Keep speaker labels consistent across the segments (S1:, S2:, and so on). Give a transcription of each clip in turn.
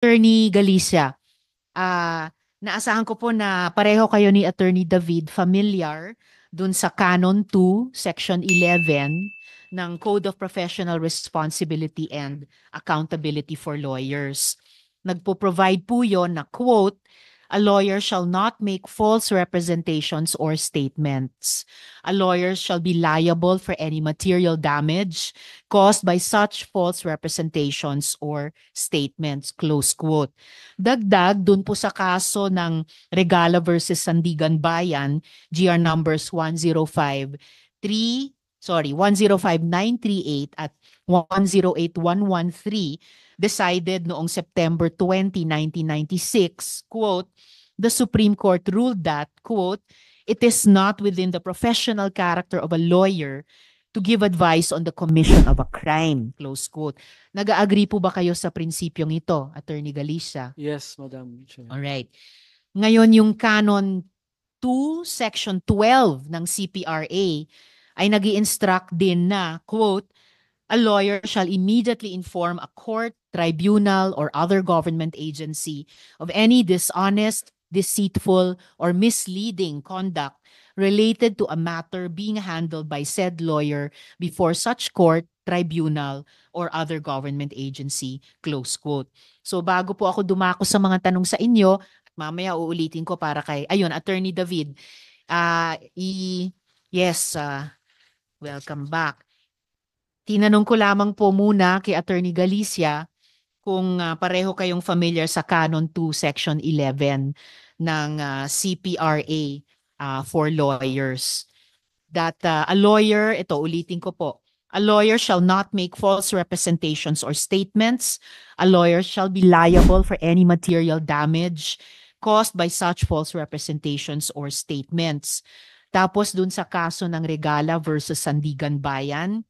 S1: Attorney Galicia, naasahan ko po na pareho kayo ni Attorney David familiar dun sa Canon 2, Section 11 ng Code of Professional Responsibility and Accountability for Lawyers. Nagpo-provide po yon na quote, "A lawyer shall not make false representations or statements. A lawyer shall be liable for any material damage caused by such false representations or statements," close quote. Dagdag dun po sa kaso ng Regala versus Sandigan Bayan, GR numbers 105938 at 108113, decided noong September 20, 1996, quote, "The Supreme Court ruled that, quote, it is not within the professional character of a lawyer to give advice on the commission of a crime," close quote. Nag-agree po ba kayo sa prinsipyong ito, Attorney Galicia?
S2: Yes, Madam Chair.
S1: Alright. Ngayon, yung Canon 2, Section 12 ng CPRA ay nag-i-instruct din na, quote, "A lawyer shall immediately inform a court, tribunal, or other government agency of any dishonest, deceitful, or misleading conduct related to a matter being handled by said lawyer before such court, tribunal, or other government agency," close quote. So bago po ako dumako sa mga tanong sa inyo, mamaya uulitin ko para kay, ayun, Attorney David, yes, welcome back. Tinanong ko lamang po muna kay Attorney Galicia kung pareho kayong familiar sa Canon 2 Section 11 ng CPRA for lawyers. That a lawyer, ito ulitin ko po, "A lawyer shall not make false representations or statements. A lawyer shall be liable for any material damage caused by such false representations or statements." Tapos dun sa kaso ng Regala versus Sandigan Bayan,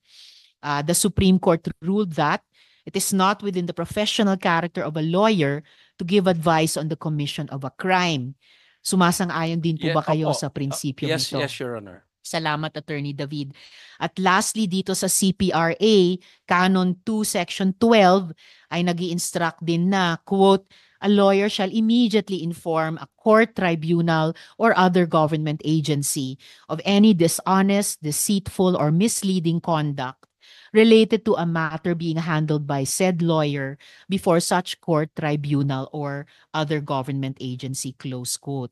S1: the Supreme Court ruled that it is not within the professional character of a lawyer to give advice on the commission of a crime. Sumasang-ayon din po ba kayo sa prinsipyo
S2: Yes,
S1: nito?
S2: yes, Your Honor.
S1: Salamat, Attorney David. At lastly, dito sa CPRA, Canon 2, Section 12, ay nag-i-instruct din na, quote, "A lawyer shall immediately inform a court, tribunal, or other government agency of any dishonest, deceitful, or misleading conduct related to a matter being handled by said lawyer before such court, tribunal, or other government agency," close quote.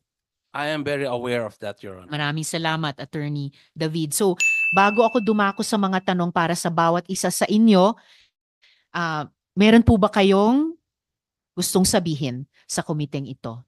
S2: I am very aware of that, Your Honor.
S1: Maraming salamat, Attorney David. So, bago ako dumako sa mga tanong para sa bawat isa sa inyo, meron po ba kayong gustong sabihin sa komiteng ito?